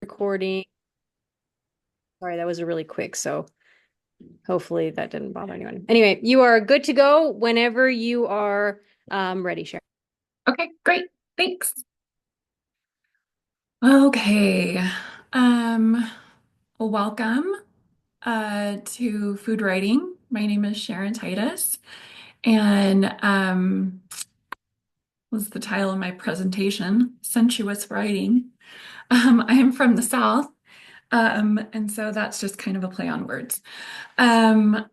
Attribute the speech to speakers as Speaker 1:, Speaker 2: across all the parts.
Speaker 1: Recording. Sorry, that was a really quick, so hopefully that didn't bother anyone. Anyway, you are good to go whenever you are ready, Sharon.
Speaker 2: Okay, great. Thanks. Okay. Um, welcome to Food Writing. My name is Sharon Titus, and was the title of my presentation, Sensuous Writing. I am from the South, and so that's just kind of a play on words. Um,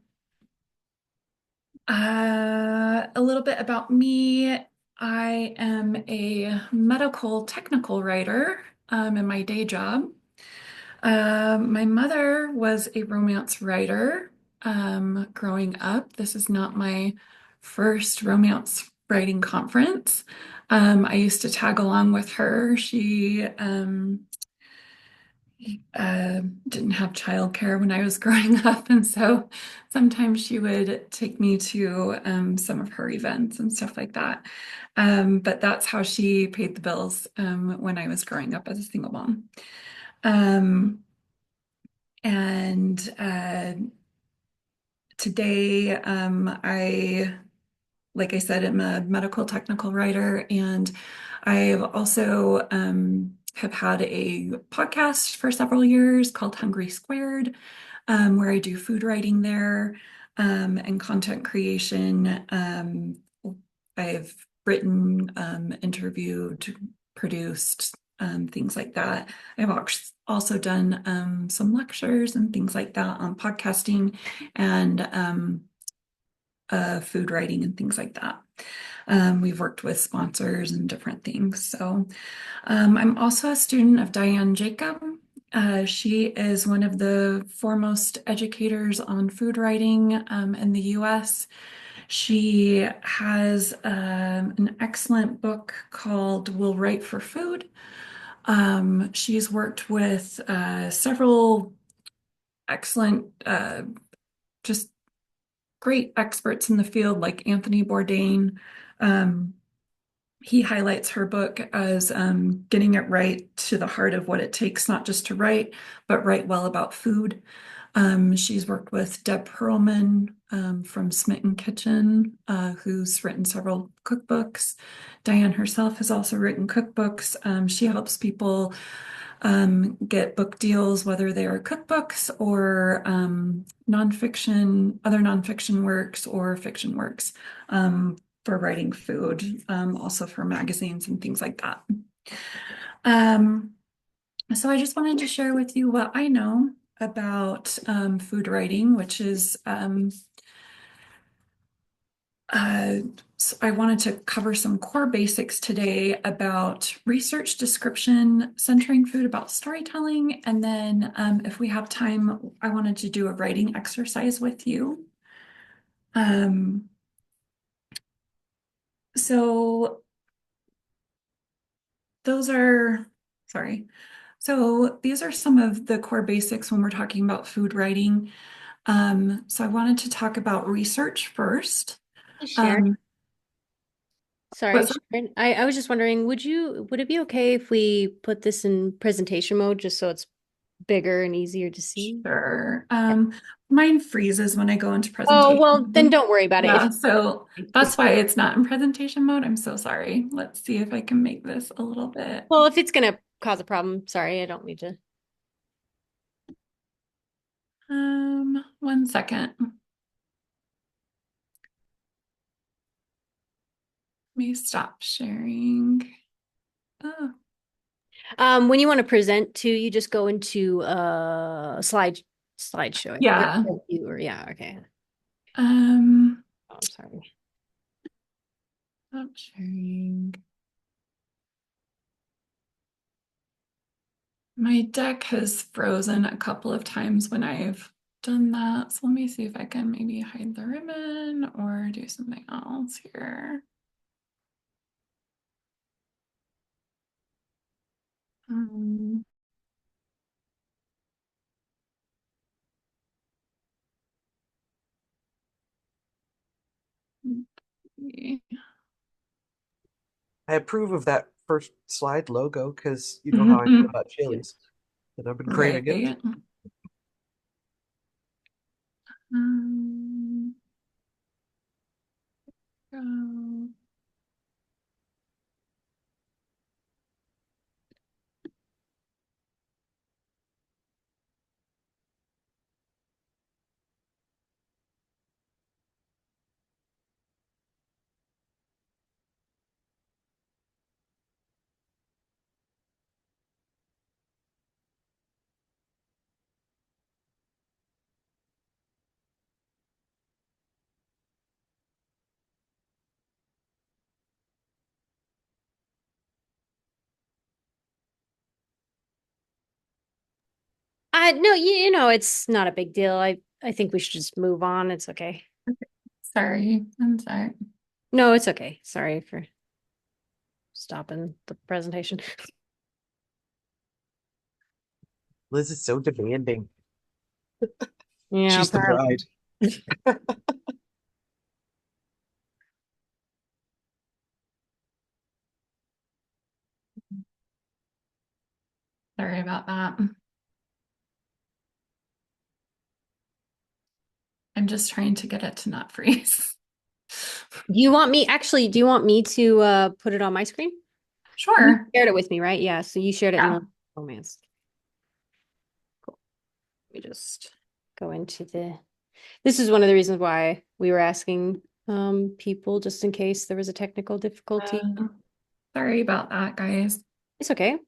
Speaker 2: a little bit about me. I am a medical technical writer in my day job. My mother was a romance writer growing up. This is not my first romance writing conference. I used to tag along with her. She didn't have childcare when I was growing up, and so sometimes she would take me to some of her events and stuff like that. But that's how she paid the bills when I was growing up as a single mom. Um, and today, like I said, I'm a medical technical writer, and I've also have had a podcast for several years called Hungry Squared, where I do food writing there and content creation. I've written, interviewed, produced, things like that. I've also done some lectures and things like that on podcasting and food writing and things like that. We've worked with sponsors and different things. So I'm also a student of Diane Jacob. She is one of the foremost educators on food writing in the US. She has an excellent book called Will Write for Food. She's worked with several excellent, just great experts in the field like Anthony Bourdain. Um, he highlights her book as getting it right to the heart of what it takes, not just to write, but write well about food. She's worked with Deb Perlman from Smitten Kitchen, who's written several cookbooks. Diane herself has also written cookbooks. She helps people get book deals, whether they are cookbooks or nonfiction, other nonfiction works or fiction works for writing food, also for magazines and things like that. Um, so I just wanted to share with you what I know about food writing, which is so I wanted to cover some core basics today about research description, centering food about storytelling, and then if we have time, I wanted to do a writing exercise with you. Um, so those are, sorry. So these are some of the core basics when we're talking about food writing. So I wanted to talk about research first.
Speaker 1: Hey, Sharon.
Speaker 2: Um,
Speaker 1: Sorry,
Speaker 2: what's
Speaker 1: Sharon. I was just wondering, would it be okay if we put this in presentation mode just so it's bigger and easier to see?
Speaker 2: Sure.
Speaker 1: Yeah.
Speaker 2: Mine freezes when I go into
Speaker 1: Oh,
Speaker 2: presentation
Speaker 1: well, then
Speaker 2: mode.
Speaker 1: don't worry about it.
Speaker 2: Yeah, so that's why it's not in presentation mode. I'm so sorry. Let's see if I can make this a little bit.
Speaker 1: Well, if it's gonna cause a problem, sorry, I don't need to.
Speaker 2: 1 second. Let me stop sharing. Oh,
Speaker 1: When you want to present to, you just go into slideshow, I think, or
Speaker 2: yeah.
Speaker 1: viewer. Yeah, okay.
Speaker 2: Um,
Speaker 1: Oh, I'm sorry.
Speaker 2: Stop sharing. My deck has frozen a couple of times when I've done that. So let me see if I can maybe hide the ribbon or do something else here. Um,
Speaker 3: I approve of that first slide logo because you know how I feel about chilies. Get up and crane
Speaker 2: Right.
Speaker 3: again.
Speaker 2: Um, go.
Speaker 1: No, it's not a big deal. I think we should just move on. It's okay.
Speaker 2: Sorry. I'm sorry.
Speaker 1: No, it's okay. Sorry for stopping the presentation.
Speaker 3: Liz is so demanding.
Speaker 1: Yeah,
Speaker 3: She's the
Speaker 1: apparently.
Speaker 3: bride.
Speaker 2: Sorry about that. I'm just trying to get it to not freeze.
Speaker 1: Do you want me to put it on my screen? You
Speaker 2: Sure.
Speaker 1: shared it with me, right? Yeah, so you shared it in
Speaker 2: Yeah.
Speaker 1: the romance. Cool. Let me just go into the This is one of the reasons why we were asking people just in case there was a technical difficulty.
Speaker 2: Sorry about that, guys.
Speaker 1: It's okay.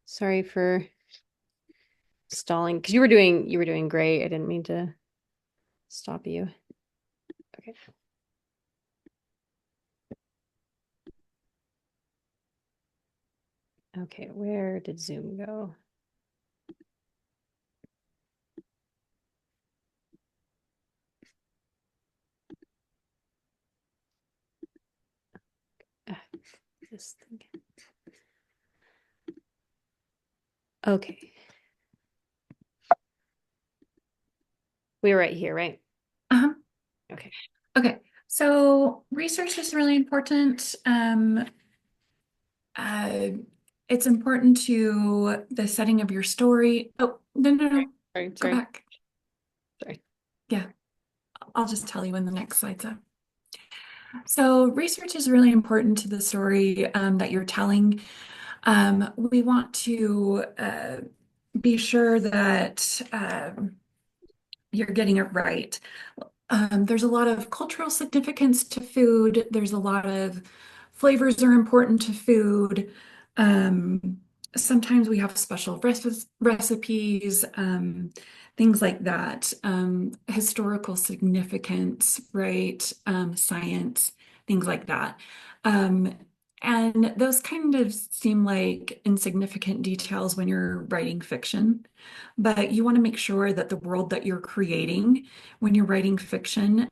Speaker 1: Sorry for stalling because you were doing great. I didn't mean to stop you. Okay. Okay, where did Zoom go? Ah, this thing. Okay. We were right here, right?
Speaker 2: Uh-huh.
Speaker 1: Okay.
Speaker 2: Okay. So research is really important. Uh, it's important to the setting of your story. Oh, no, no, no.
Speaker 1: Sorry,
Speaker 2: Go
Speaker 1: sorry,
Speaker 2: back.
Speaker 1: sorry.
Speaker 2: Yeah, I'll just tell you when the next slide's up. So research is really important to the story that you're telling. We want to be sure that you're getting it right. There's a lot of cultural significance to food. There's a lot of flavors are important to food. Um, Sometimes we have special recipes, things like that. Historical significance, right? Science, things like that. Um, and those kind of seem like insignificant details when you're writing fiction, but you want to make sure that the world that you're creating when you're writing fiction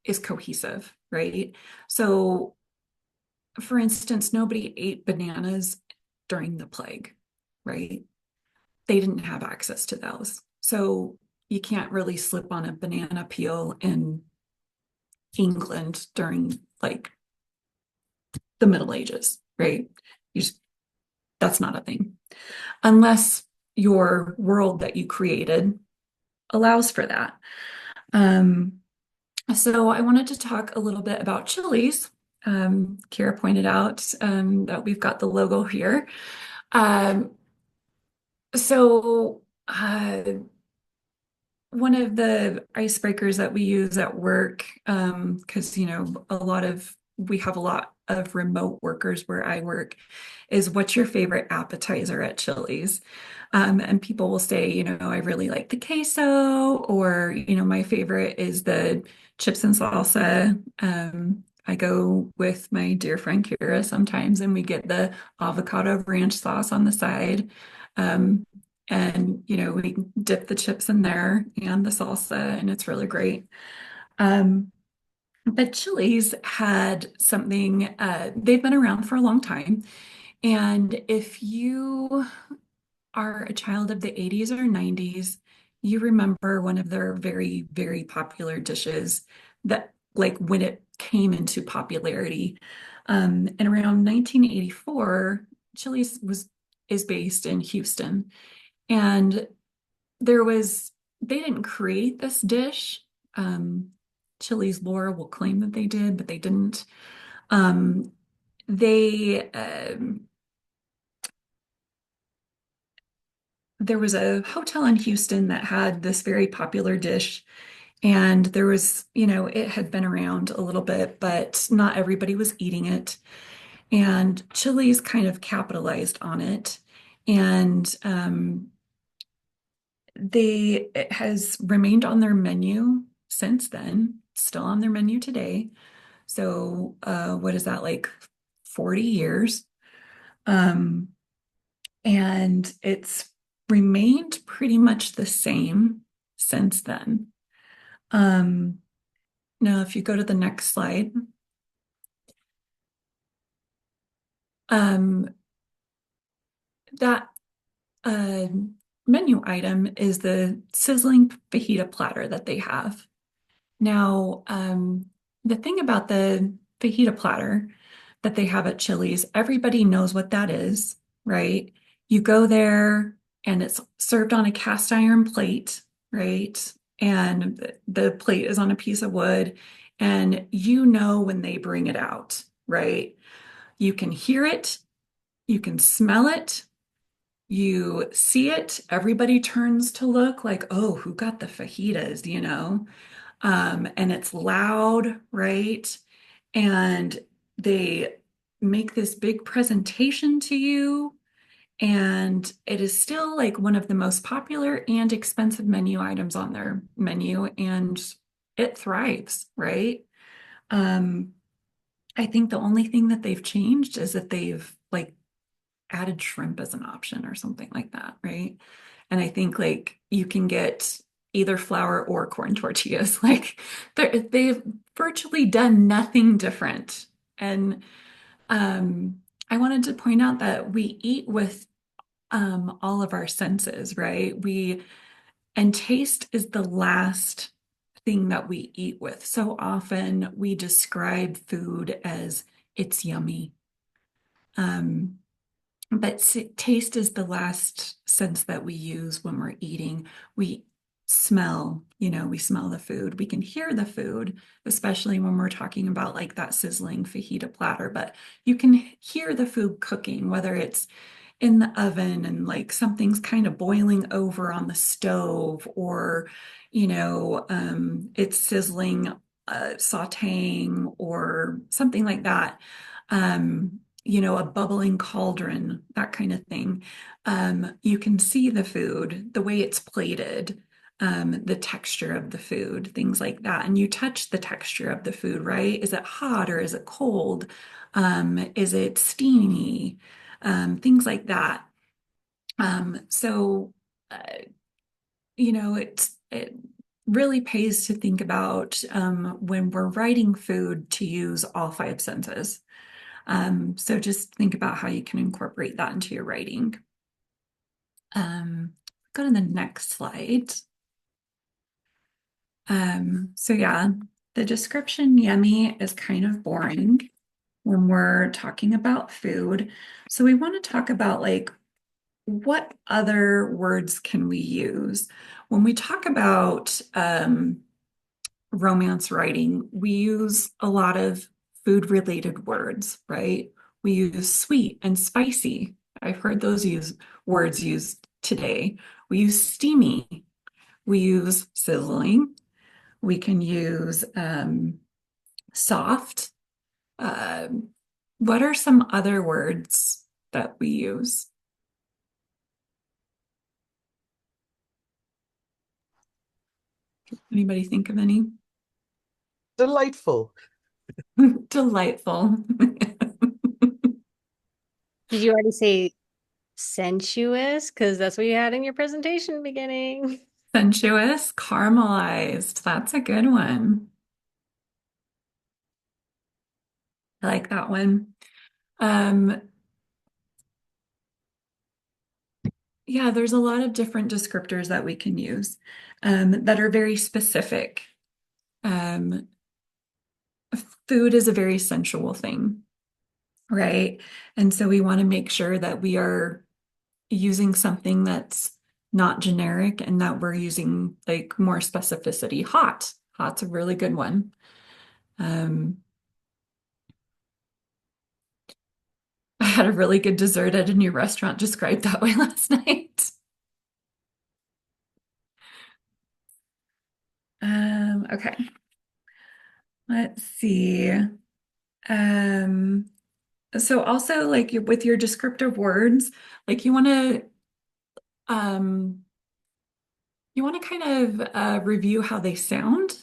Speaker 2: is cohesive, right? So, for instance, nobody ate bananas during the plague, right? They didn't have access to those. So, you can't really slip on a banana peel in England during like the Middle Ages, right? You just, that's not a thing. Unless your world that you created allows for that. Um, So I wanted to talk a little bit about chilies. Kira pointed out that we've got the logo here. Um, so one of the icebreakers that we use at work, because we have a lot of remote workers where I work, is what's your favorite appetizer at Chili's? And people will say, I really like the queso, or, my favorite is the chips and salsa. I go with my dear friend Kira sometimes, and we get the avocado ranch sauce on the side. Um, and, we dip the chips in there and the salsa, and it's really great. Um, but Chili's had something, they've been around for a long time. And if you are a child of the 80s or 90s, you remember one of their very, very popular dishes that, like, when it came into popularity. And around 1984, Chili's was is based in Houston. And they didn't create this dish. Um, Chili's Laura will claim that they did, but they didn't. Um, they There was a hotel in Houston that had this very popular dish, and there was, it had been around a little bit, but not everybody was eating it. And Chili's kind of capitalized on it, and it has remained on their menu since then, still on their menu today. So, what is that, like 40 years? Um, and it's remained pretty much the same since then. Um, Now, if you go to the next slide, um, that uh, menu item is the sizzling fajita platter that they have. Now, the thing about the fajita platter that they have at Chili's, everybody knows what that is, right? You go there and it's served on a cast iron plate, right? And the plate is on a piece of wood, and you know when they bring it out, right? You can hear it, you can smell it, you see it. Everybody turns to look like, oh, who got the fajitas, and it's loud, right? And they make this big presentation to you, and it is still like one of the most popular and expensive menu items on their menu, and it thrives, right? Um, I think the only thing that they've changed is that they've like added shrimp as an option or something like that, right? And I think like you can get either flour or corn tortillas. Like they've virtually done nothing different. And I wanted to point out that we eat with all of our senses, right? And taste is the last thing that we eat with. So often we describe food as it's yummy. Um, but taste is the last sense that we use when we're eating. We smell, we smell the food. We can hear the food, especially when we're talking about like that sizzling fajita platter, but you can hear the food cooking, whether it's in the oven and like something's kind of boiling over on the stove, or, it's sizzling, sauteing or something like that. A bubbling cauldron, that kind of thing. You can see the food, the way it's plated, the texture of the food, things like that. And you touch the texture of the food, right? Is it hot or is it cold? Is it steamy? Things like that. So, uh, it really pays to think about when we're writing food to use all five senses. So just think about how you can incorporate that into your writing. Go to the next slide. So yeah, the description yummy is kind of boring when we're talking about food. So we want to talk about like what other words can we use? When we talk about romance writing, we use a lot of food related words, right? We use sweet and spicy. I've heard those words used today. We use steamy. We use sizzling. We can use soft. Um, what are some other words that we use? Anybody think of any?
Speaker 3: Delightful.
Speaker 2: Delightful.
Speaker 1: Did you already say sensuous? Because that's what you had in your presentation beginning.
Speaker 2: Sensuous, caramelized. That's a good one. I like that one. Um, yeah, there's a lot of different descriptors that we can use that are very specific. Um, Food is a very sensual thing, right? And so we want to make sure that we are using something that's not generic and that we're using like more specificity. Hot. Hot's a really good one. Um, I had a really good dessert at a new restaurant described that way last night. Okay, let's see. Um, so also like with your descriptive words, like um you want to kind of review how they sound.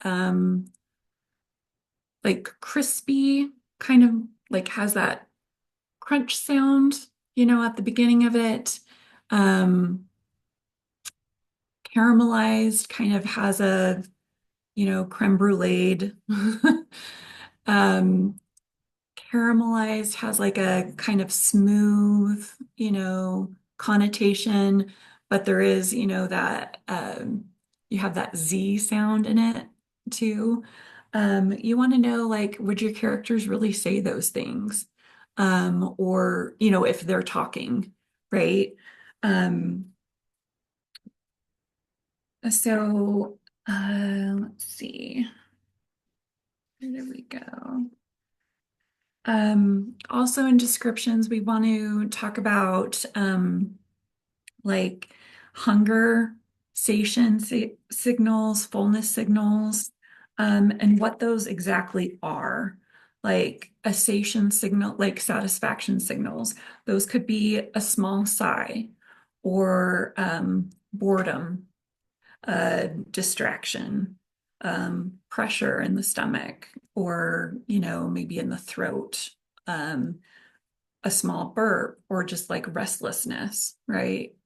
Speaker 2: Um, like crispy kind of like has that crunch sound, at the beginning of it. Um, Caramelized kind of has a, creme brulee. Um, Caramelized has like a kind of smooth, connotation, but there is, that you have that Z sound in it too. You want to know like, would your characters really say those things? Or, if they're talking, right? Um, so let's see. Where did we go? Also in descriptions, we want to talk about like hunger, signals, fullness signals, and what those exactly are. Like a satiation signal, like satisfaction signals. Those could be a small sigh or boredom, distraction, pressure in the stomach, or, maybe in the throat, um, a small burp, or just like restlessness, right?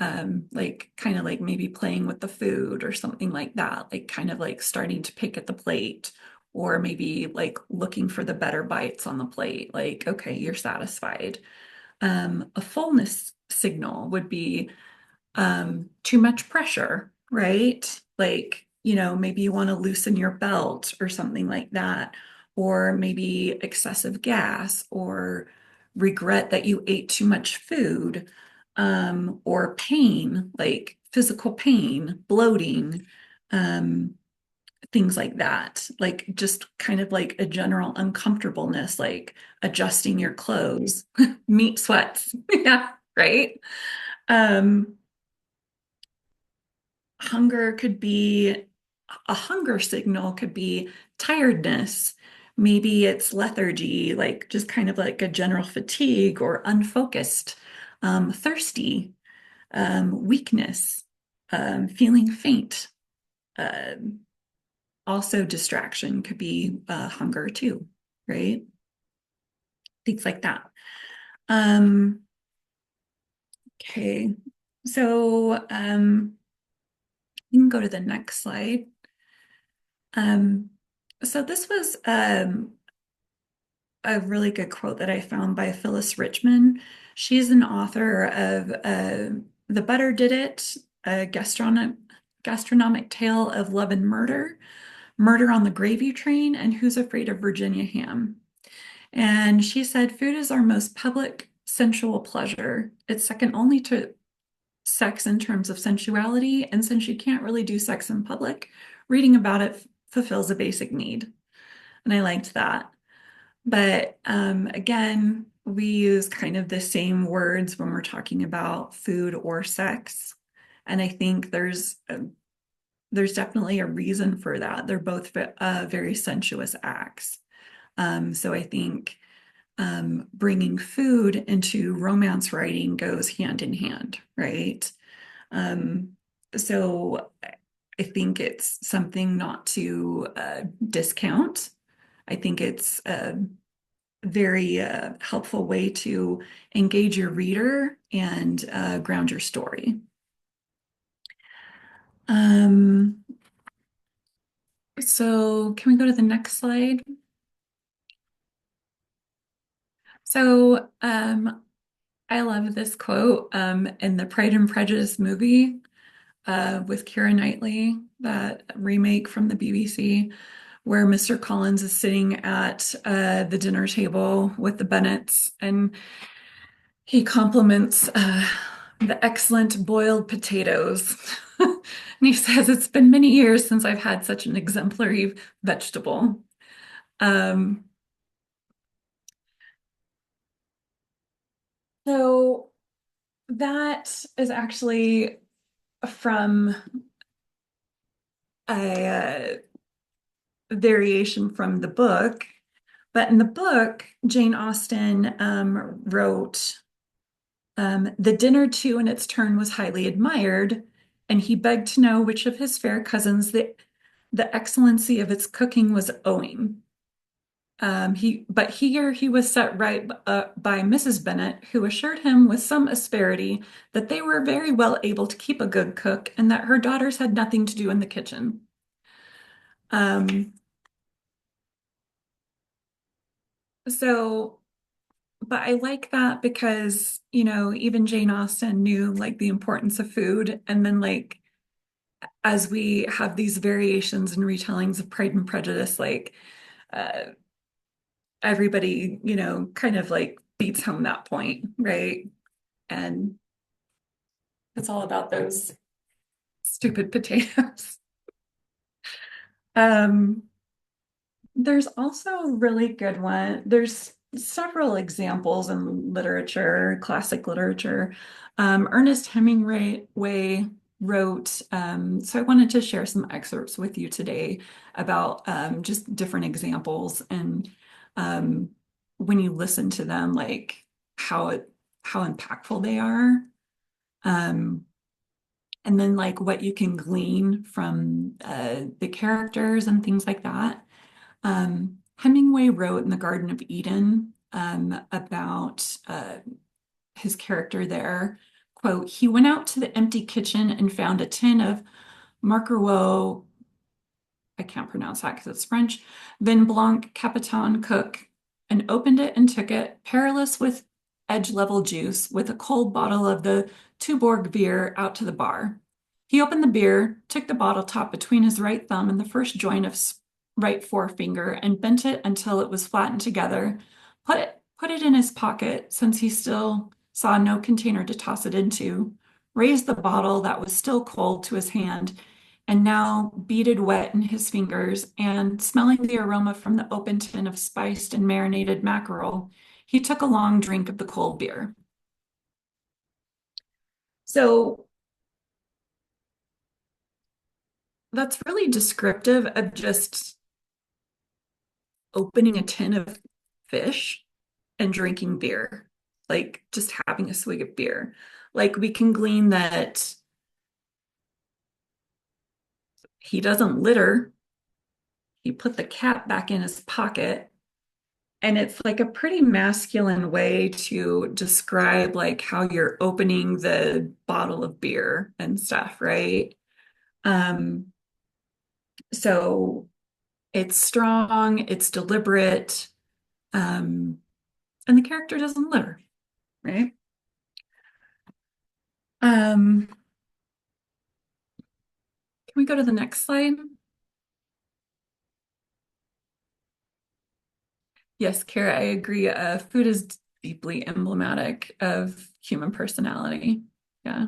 Speaker 2: Like kind of like maybe playing with the food or something like that, like kind of like starting to pick at the plate, or maybe like looking for the better bites on the plate, like, okay, you're satisfied. A fullness signal would be too much pressure, right? Like, maybe you want to loosen your belt or something like that, or maybe excessive gas, or regret that you ate too much food, or pain, like physical pain, bloating, um, things like that. Like just kind of like a general uncomfortableness, like adjusting your clothes, meat sweats. Yeah, right. Um, Hunger could be a hunger signal, could be tiredness. Maybe it's lethargy, like just kind of like a general fatigue or unfocused, thirsty, weakness, feeling faint. Um, Also, distraction could be hunger too, right? Things like that. Um, okay, so you can go to the next slide. Um, so this was a really good quote that I found by Phyllis Richmond. She's an author of The Butter Did It, a gastronomic tale of love and murder, Murder on the Gravy Train, and Who's Afraid of Virginia Ham. And she said, food is our most public sensual pleasure. It's second only to sex in terms of sensuality. And since you can't really do sex in public, reading about it fulfills a basic need. And I liked that. But again, we use kind of the same words when we're talking about food or sex. And I think there's definitely a reason for that. They're both very sensuous acts. So I think bringing food into romance writing goes hand in hand, right? Um, so I think it's something not to discount. I think it's very helpful way to engage your reader and ground your story. Um, so can we go to the next slide? So I love this quote in the Pride and Prejudice movie with Keira Knightley, that remake from the BBC, where Mr. Collins is sitting at the dinner table with the Bennets, and He compliments the excellent boiled potatoes. And he says, it's been many years since I've had such an exemplary vegetable. Um, so that is actually from a variation from the book. But in the book, Jane Austen wrote, the dinner too in its turn was highly admired, and he begged to know which of his fair cousins the excellency of its cooking was owing. But here he was set right by Mrs. Bennet, who assured him with some asperity that they were very well able to keep a good cook and that her daughters had nothing to do in the kitchen. Um, so, but I like that because, even Jane Austen knew like the importance of food. And then like as we have these variations and retellings of Pride and Prejudice, like uh, everybody, kind of like beats home that point, right? And it's all about those stupid potatoes. Um, there's also a really good one. There's several examples in literature, classic literature. Ernest Hemingway wrote, so I wanted to share some excerpts with you today about just different examples and um, when you listen to them, like how impactful they are. Um, and then like what you can glean from the characters and things like that. Hemingway wrote in The Garden of Eden about his character there. Quote, he went out to the empty kitchen and found a tin of Marquerot, I can't pronounce that because it's French, Vin Blanc Capitan Cook, and opened it and took it, perilous with edge level juice, with a cold bottle of the Tuborg beer out to the bar. He opened the beer, took the bottle top between his right thumb and the first joint of right forefinger, and bent it until it was flattened together, put it in his pocket, since he still saw no container to toss it into, raised the bottle that was still cold to his hand, and now beaded wet in his fingers, and smelling the aroma from the open tin of spiced and marinated mackerel, he took a long drink of the cold beer. So that's really descriptive of just opening a tin of fish and drinking beer, like just having a swig of beer. Like we can glean that he doesn't litter. He put the cat back in his pocket. And it's like a pretty masculine way to describe like how you're opening the bottle of beer and stuff, right? Um, so it's strong, it's deliberate, um, and the character doesn't litter, right? Can we go to the next slide? Yes, Kara, I agree. Food is deeply emblematic of human personality. Yeah.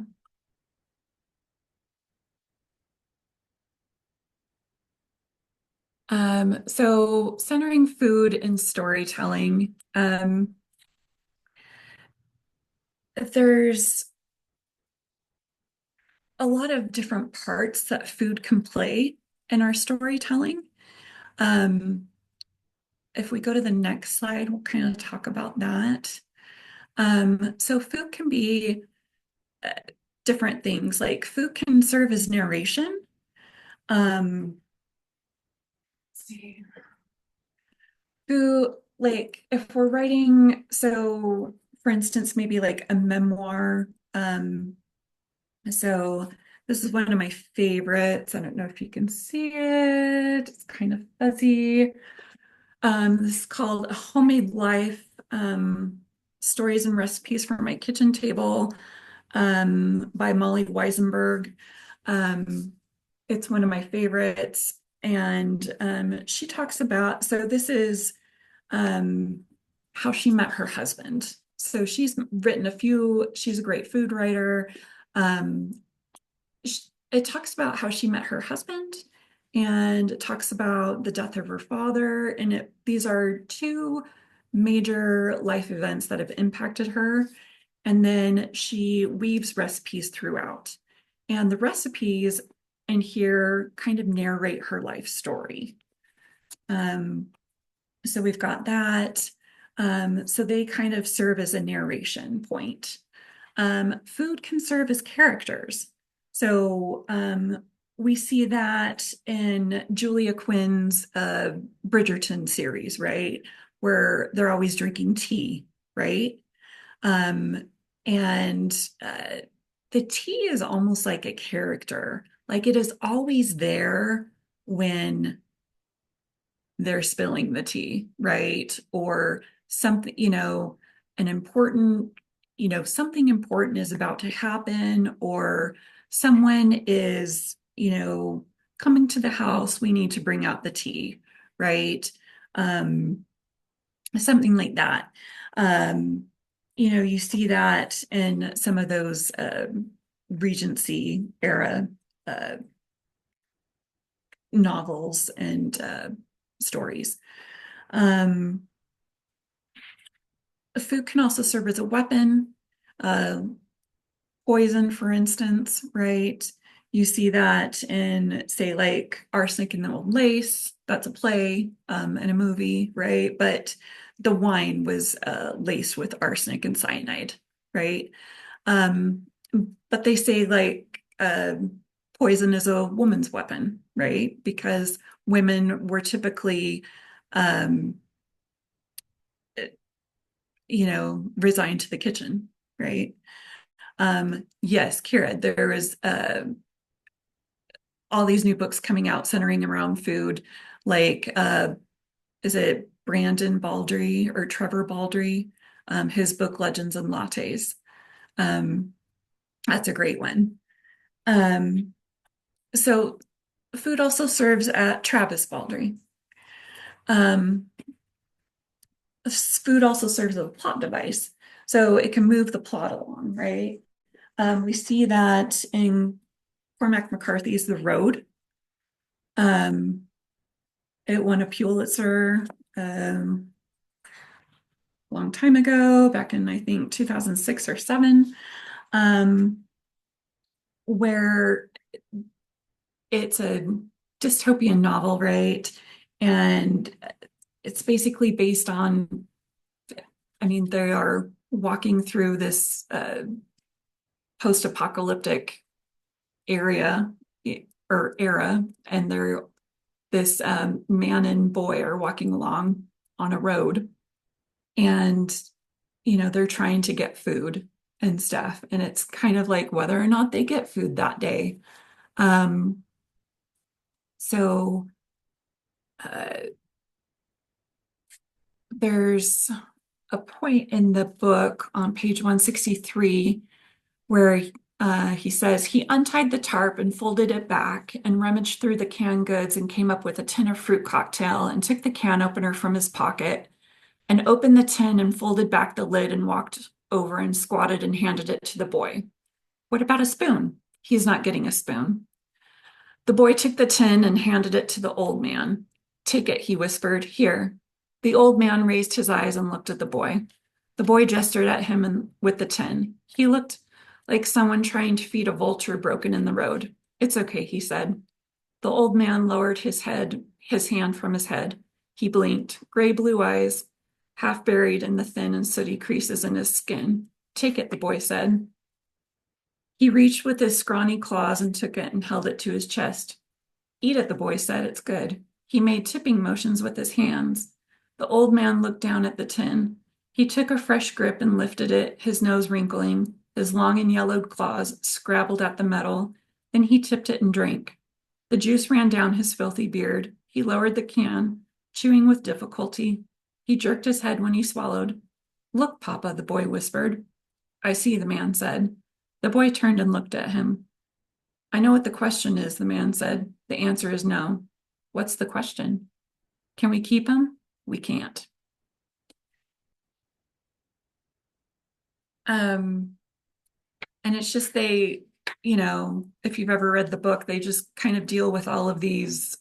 Speaker 2: So centering food in storytelling, there's a lot of different parts that food can play in our storytelling. Um, if we go to the next slide, we'll kind of talk about that. So food can be uh, different things, like food can serve as narration. Let's see. Who, like, if we're writing, so for instance, maybe like a memoir. So this is one of my favorites. I don't know if you can see it. It's kind of fuzzy. This is called A Homemade Life, Stories and Recipes for My Kitchen Table, by Molly Weisenberg. Um, it's one of my favorites. And she talks about, so this is how she met her husband. So she's written a few, she's a great food writer. Um, it talks about how she met her husband, and it talks about the death of her father. And these are two major life events that have impacted her. And then she weaves recipes throughout. And the recipes in here kind of narrate her life story. So we've got that. So they kind of serve as a narration point. Food can serve as characters. So we see that in Julia Quinn's Bridgerton series, right? Where they're always drinking tea, right? Um, and the tea is almost like a character. Like it is always there when they're spilling the tea, right? Or something, an important, something important is about to happen, or someone is, coming to the house, we need to bring out the tea, right? Um, Something like that. Um, you see that in some of those Regency era uh, novels and stories. Um, Food can also serve as a weapon. Uh, Poison, for instance, right? You see that in, say, like Arsenic and the Old Lace. That's a play and a movie, right? But the wine was laced with arsenic and cyanide, right? Um, but they say like poison is a woman's weapon, right? Because women were typically, um, resigned to the kitchen, right? Yes, Kira, there is all these new books coming out centering around food, like is it Brandon Baldry or Trevor Baldry? His book Legends and Lattes. Um, that's a great one. Um, so food also serves at Travis Baldry. Um, Food also serves as a plot device. So it can move the plot along, right? We see that in Cormac McCarthy's The Road. It won a Pulitzer a long time ago, back in I think 2006 or 7, where it's a dystopian novel, right? And it's basically based on, I mean, they are walking through this post-apocalyptic area or era, and this man and boy are walking along on a road, and they're trying to get food and stuff, and it's kind of like whether or not they get food that day. So there's a point in the book on page 163 where he says he untied the tarp and folded it back and rummaged through the canned goods and came up with a tin of fruit cocktail and took the can opener from his pocket and opened the tin and folded back the lid and walked over and squatted and handed it to the boy. What about a spoon? He's not getting a spoon. The boy took the tin and handed it to the old man. Take it, he whispered. Here. The old man raised his eyes and looked at the boy. The boy gestured at him with the tin. He looked like someone trying to feed a vulture broken in the road. It's okay, he said. The old man lowered his hand from his head. He blinked, gray blue eyes, half buried in the thin and sooty creases in his skin. Take it, the boy said. He reached with his scrawny claws and took it and held it to his chest. Eat it, the boy said. It's good. He made tipping motions with his hands. The old man looked down at the tin. He took a fresh grip and lifted it, his nose wrinkling, his long and yellowed claws scrabbled at the metal. Then he tipped it and drank. The juice ran down his filthy beard. He lowered the can, chewing with difficulty. He jerked his head when he swallowed. Look, Papa, the boy whispered. I see, the man said. The boy turned and looked at him. I know what the question is, the man said. The answer is no. What's the question? Can we keep him? We can't. Um, and it's just if you've ever read the book, they just kind of deal with all of these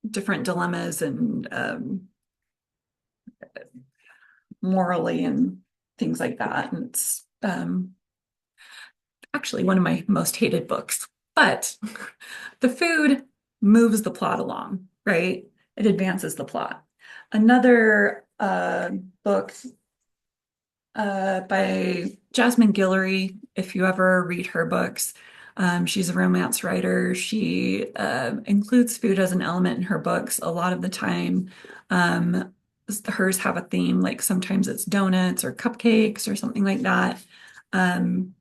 Speaker 2: different dilemmas and morally and things like that. And it's actually one of my most hated books. But the food moves the plot along, right? It advances the plot. Another book by Jasmine Guillory, if you ever read her books, she's a romance writer. She includes food as an element in her books a lot of the time. Um, Hers have a theme, like sometimes it's donuts or cupcakes or something like that. Um,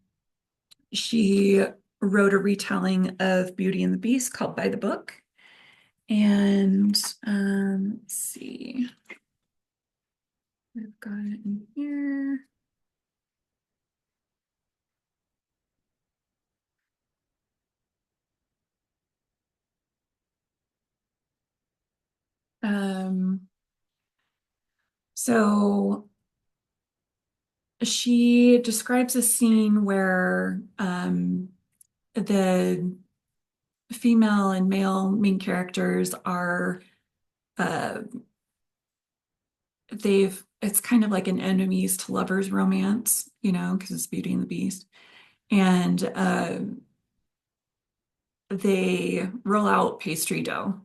Speaker 2: she wrote a retelling of Beauty and the Beast called By the Book. And let's see, I've got it in here. Um, so she describes a scene where the female and male main characters are uh, it's kind of like an enemies to lovers romance, because it's Beauty and the Beast. And they roll out pastry dough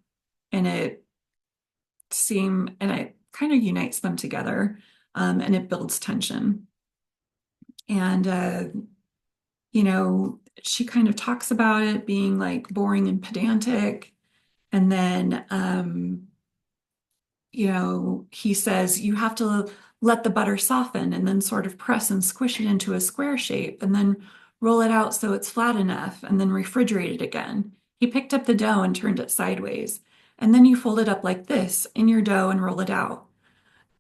Speaker 2: and it kind of unites them together, and it builds tension. And she kind of talks about it being like boring and pedantic. And then, he says you have to let the butter soften and then sort of press and squish it into a square shape and then roll it out so it's flat enough and then refrigerate it again. He picked up the dough and turned it sideways. And then you fold it up like this in your dough and roll it out.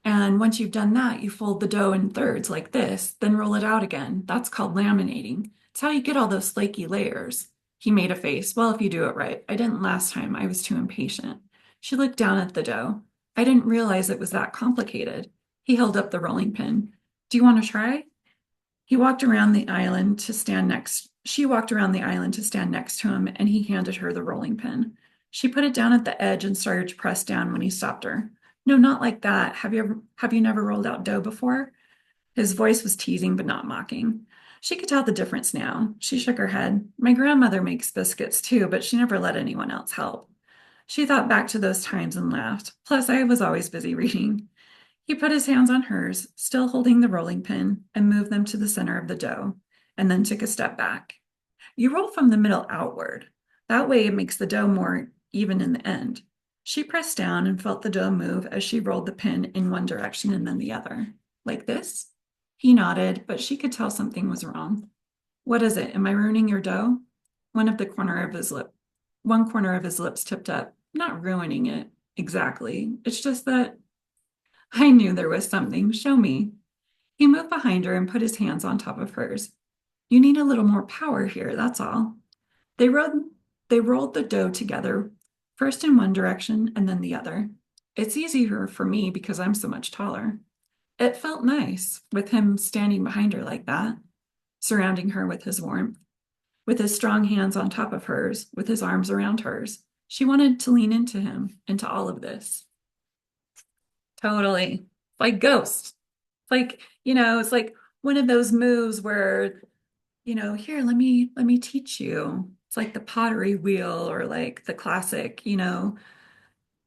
Speaker 2: And once you've done that, you fold the dough in thirds like this, then roll it out again. That's called laminating. It's how you get all those flaky layers. He made a face. Well, if you do it right. I didn't last time. I was too impatient. She looked down at the dough. I didn't realize it was that complicated. He held up the rolling pin. Do you want to try? He walked around the island to stand next. She walked around the island to stand next to him, and he handed her the rolling pin. She put it down at the edge and started to press down when he stopped her. No, not like that. Have you never rolled out dough before? His voice was teasing but not mocking. She could tell the difference now. She shook her head. My grandmother makes biscuits too, but she never let anyone else help. She thought back to those times and laughed. Plus, I was always busy reading. He put his hands on hers, still holding the rolling pin, and moved them to the center of the dough, and then took a step back. You roll from the middle outward. That way it makes the dough more even in the end. She pressed down and felt the dough move as she rolled the pin in one direction and then the other. Like this? He nodded, but she could tell something was wrong. What is it? Am I ruining your dough? One corner of his lips tipped up. Not ruining it, exactly. It's just that I knew there was something. Show me. He moved behind her and put his hands on top of hers. You need a little more power here, that's all. They rolled, they rolled the dough together, first in one direction and then the other. It's easier for me because I'm so much taller. It felt nice with him standing behind her like that, surrounding her with his warmth, with his strong hands on top of hers, with his arms around hers. She wanted to lean into him, into all of this. Totally. Like Ghost. Like, it's like one of those moves where, here, let me teach you. It's like the pottery wheel or like the classic,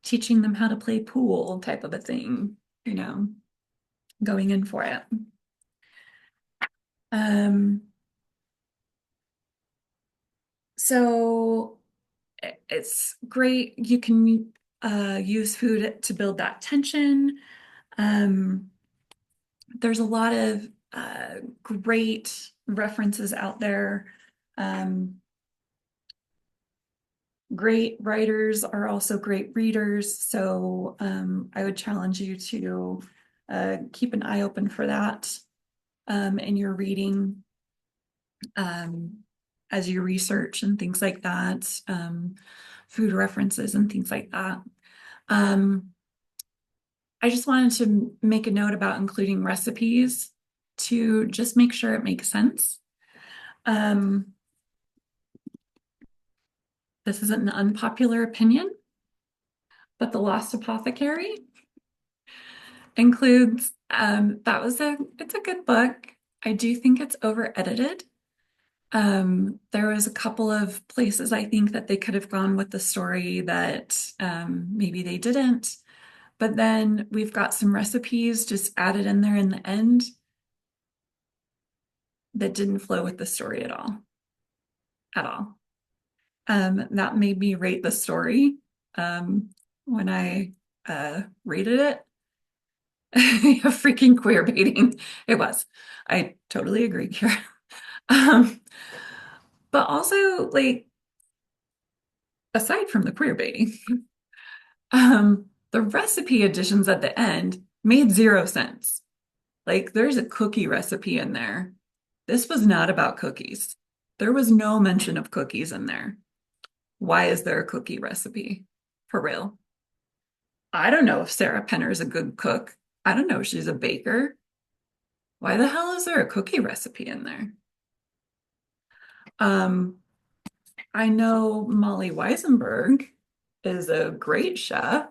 Speaker 2: teaching them how to play pool type of a thing, going in for it. Um, so it's great. You can use food to build that tension. Um, there's a lot of great references out there. Um, Great writers are also great readers, so I would challenge you to keep an eye open for that in your reading, um, as you research and things like that, food references and things like that. Um, I just wanted to make a note about including recipes to just make sure it makes sense. This isn't an unpopular opinion, but The Lost Apothecary includes, it's a good book. I do think it's over edited. There was a couple of places I think that they could have gone with the story that maybe they didn't. But then we've got some recipes just added in there in the end that didn't flow with the story at all. At all. That made me rate the story when I rated it. Freaking queer baiting. It was. I totally agree, Kara. Um, but also, like, aside from the queer baiting, the recipe additions at the end made zero sense. Like, there's a cookie recipe in there. This was not about cookies. There was no mention of cookies in there. Why is there a cookie recipe? For real. I don't know if Sarah Penner is a good cook. I don't know if she's a baker. Why the hell is there a cookie recipe in there? Um, I know Molly Weisenberg is a great chef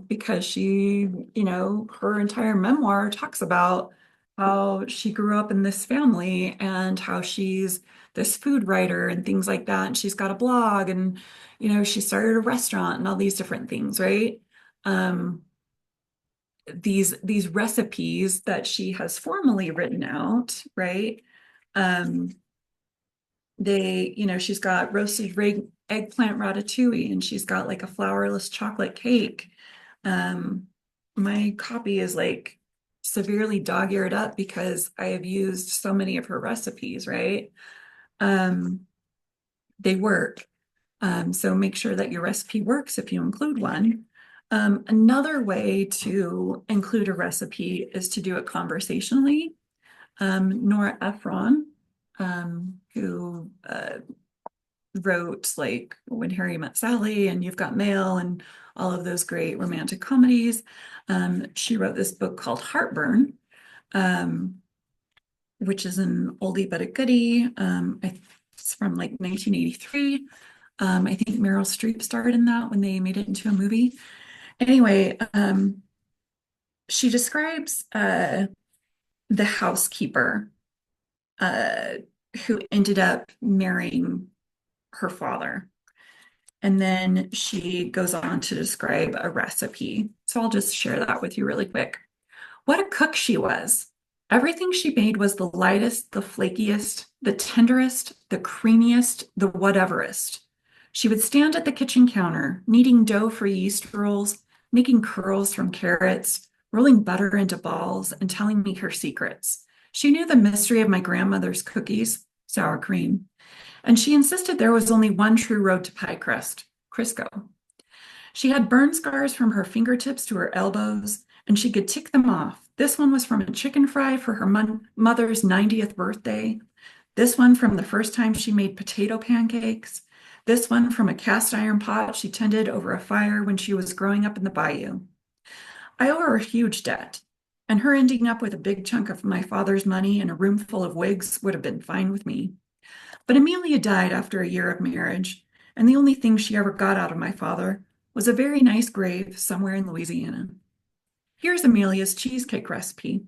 Speaker 2: because she, her entire memoir talks about how she grew up in this family and how she's this food writer and things like that. And she's got a blog and, she started a restaurant and all these different things, right? Um, these recipes that she has formally written out, right? Um, she's got roasted eggplant ratatouille and she's got like a flourless chocolate cake. My copy is like severely dog-eared up because I have used so many of her recipes, right? Um, they work. So make sure that your recipe works if you include one. Another way to include a recipe is to do it conversationally. Nora Ephron, who wrote like When Harry Met Sally and You've Got Mail and all of those great romantic comedies. She wrote this book called Heartburn, um, which is an oldie but a goodie. It's from like 1983. I think Meryl Streep starred in that when they made it into a movie. Anyway, she describes the housekeeper uh, who ended up marrying her father. And then she goes on to describe a recipe. So I'll just share that with you really quick. What a cook she was. Everything she made was the lightest, the flakiest, the tenderest, the creamiest, the whateverest. She would stand at the kitchen counter, kneading dough for yeast rolls, making curls from carrots, rolling butter into balls, and telling me her secrets. She knew the mystery of my grandmother's cookies, sour cream, and she insisted there was only one true road to pie crust, Crisco. She had burn scars from her fingertips to her elbows, and she could tick them off. This one was from a chicken fry for her mother's 90th birthday. This one from the first time she made potato pancakes. This one from a cast iron pot she tended over a fire when she was growing up in the bayou. I owe her a huge debt, and her ending up with a big chunk of my father's money and a room full of wigs would have been fine with me. But Amelia died after a year of marriage, and the only thing she ever got out of my father was a very nice grave somewhere in Louisiana. Here's Amelia's cheesecake recipe.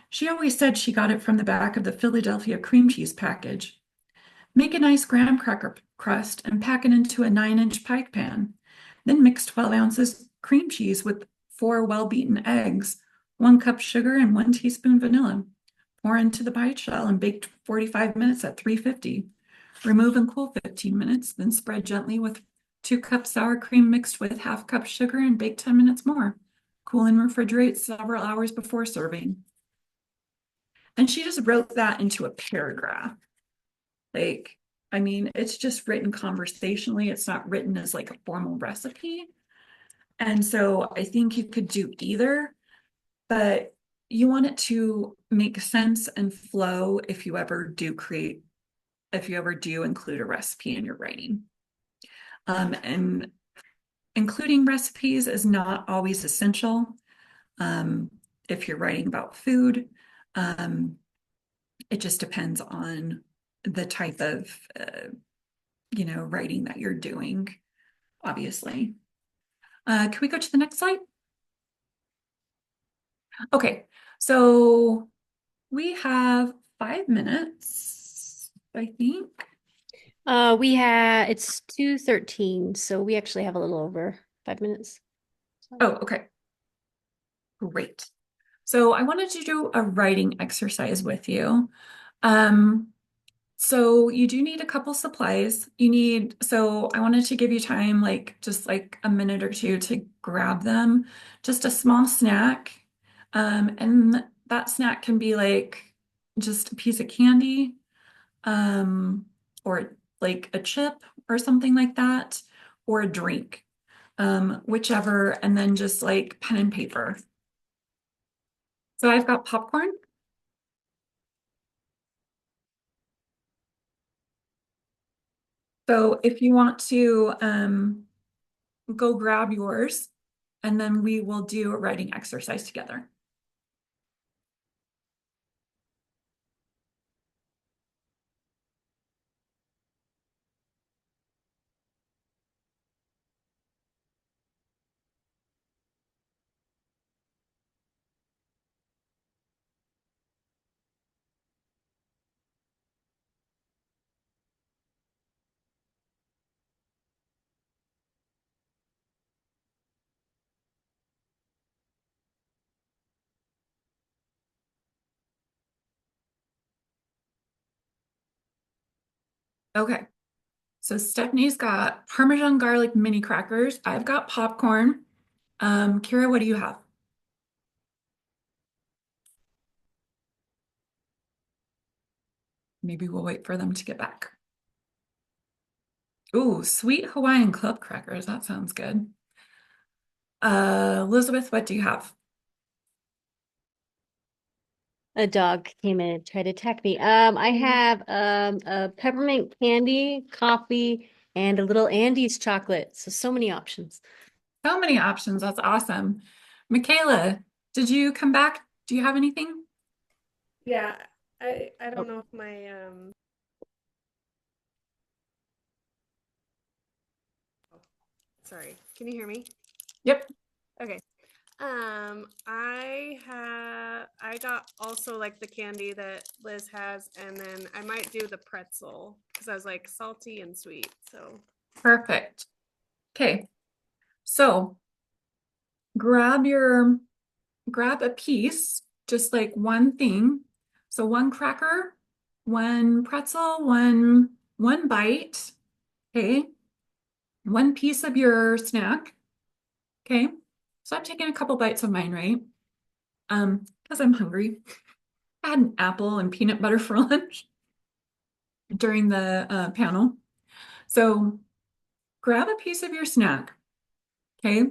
Speaker 2: She always said she got it from the back of the Philadelphia cream cheese package. Make a nice graham cracker crust and pack it into a 9-inch pie pan. Then mix 12 ounces cream cheese with 4 well-beaten eggs, 1 cup sugar, and 1 teaspoon vanilla. Pour into the pie shell and bake 45 minutes at 350. Remove and cool 15 minutes, then spread gently with 2 cups sour cream mixed with ½ cup sugar and bake 10 minutes more. Cool and refrigerate several hours before serving. And she just wrote that into a paragraph. Like, I mean, it's just written conversationally. It's not written as like a formal recipe. And so I think you could do either, but you want it to make sense and flow if you ever do include a recipe in your writing. And including recipes is not always essential if you're writing about food. It just depends on the type of, writing that you're doing, obviously. Can we go to the next slide? Okay, so we have 5 minutes, I think.
Speaker 1: It's 2:13, so we actually have a little over 5 minutes.
Speaker 2: Oh, okay. Great. So I wanted to do a writing exercise with you. Um, so you do need a couple supplies. So I wanted to give you time, like just like a minute or two to grab them, just a small snack. And that snack can be like just a piece of candy, or like a chip or something like that, or a drink, whichever, and then just like pen and paper. So I've got popcorn. So if you want to go grab yours, and then we will do a writing exercise together. Okay, so Stephanie's got Parmesan garlic mini crackers. I've got popcorn. Kira, what do you have? Maybe we'll wait for them to get back. Ooh, sweet Hawaiian club crackers. That sounds good. Elizabeth, what do you have?
Speaker 1: A dog came in and tried to attack me. I have a peppermint candy, coffee, and a little Andes chocolate. So many options.
Speaker 2: So many options. That's awesome. Michaela, did you come back? Do you have anything?
Speaker 4: Yeah, I
Speaker 1: Oh,
Speaker 4: don't know if my oh, sorry. Can you hear me?
Speaker 2: Yep.
Speaker 4: Okay. I got also like the candy that Liz has, and then I might do the pretzel because I was like salty and sweet. So
Speaker 2: Perfect. Okay. So grab a piece, just like one thing. So one cracker, one pretzel, one bite. Okay. One piece of your snack. Okay. So I'm taking a couple bites of mine, right? Because I'm hungry. I had an apple and peanut butter for lunch during the panel. So grab a piece of your snack. Okay.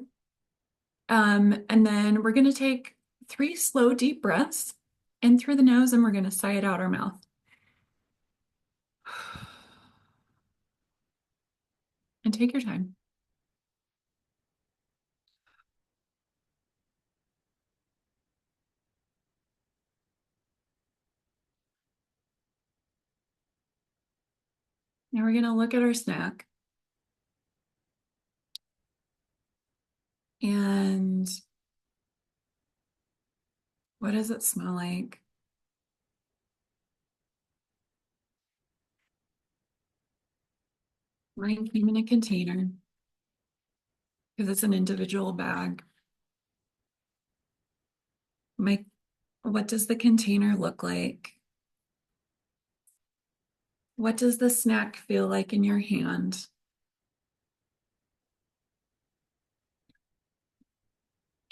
Speaker 2: And then we're going to take 3 slow, deep breaths in through the nose, and we're going to sigh it out our mouth. And take your time. Now we're going to look at our snack. And what does it smell like? Mine came in a container because it's an individual bag. Mike, what does the container look like? What does the snack feel like in your hand?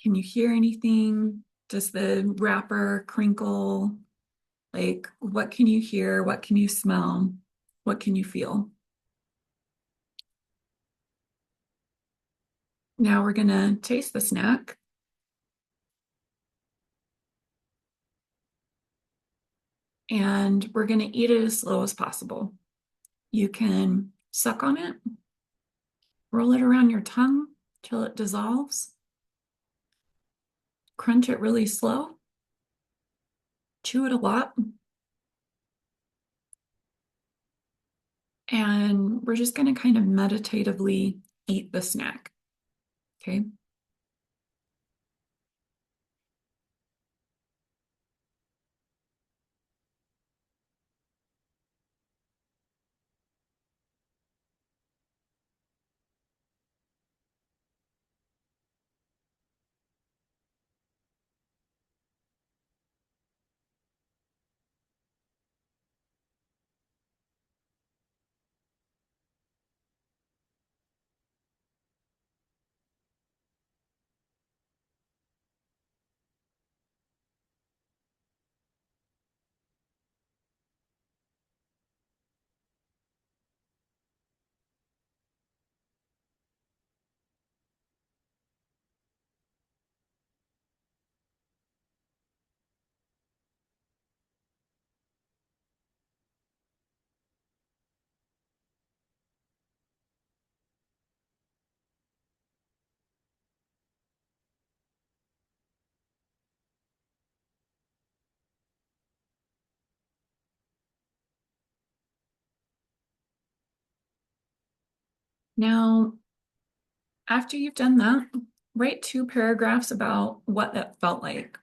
Speaker 2: Can you hear anything? Does the wrapper crinkle? Like, what can you hear? What can you smell? What can you feel? Now we're going to taste the snack. And we're going to eat it as slow as possible. You can suck on it, roll it around your tongue till it dissolves, crunch it really slow, chew it a lot. And we're just going to kind of meditatively eat the snack. Okay. Now, after you've done that, write 2 paragraphs about what that felt like.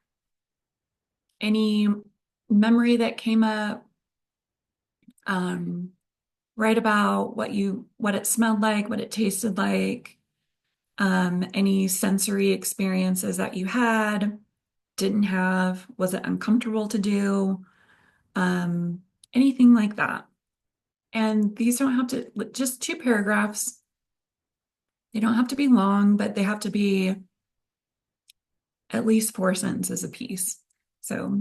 Speaker 2: Any memory that came up, write about what it smelled like, what it tasted like, any sensory experiences that you had, didn't have, was it uncomfortable to do, anything like that. And these don't have to, just 2 paragraphs. They don't have to be long, but they have to be at least 4 sentences a piece. So,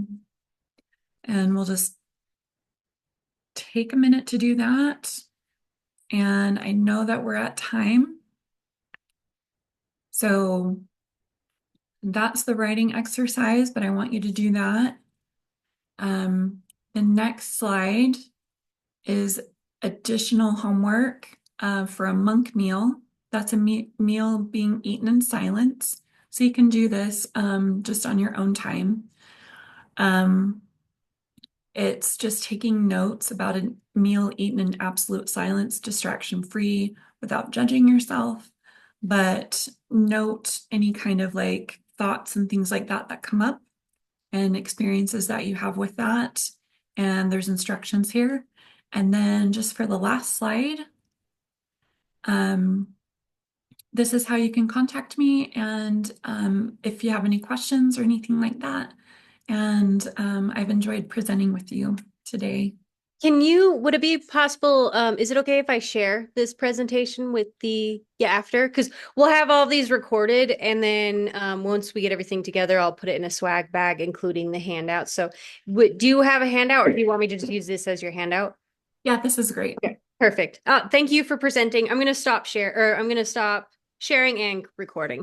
Speaker 2: and we'll just take a minute to do that. And I know that we're at time. So that's the writing exercise, but I want you to do that. The next slide is additional homework for a monk meal. That's a meal being eaten in silence. So you can do this just on your own time. It's just taking notes about a meal eaten in absolute silence, distraction-free, without judging yourself, but note any kind of like thoughts and things like that that come up and experiences that you have with that. And there's instructions here. And then just for the last slide, this is how you can contact me. And if you have any questions or anything like that. And I've enjoyed presenting with you today.
Speaker 1: Would it be possible, is it okay if I share this presentation with after? Because we'll have all these recorded and then once we get everything together, I'll put it in a swag bag, including the handout. So do you have a handout or do you want me to just use this as your handout?
Speaker 2: Yeah, this is great.
Speaker 1: Okay, perfect. Thank you for presenting. I'm going to stop sharing and recording.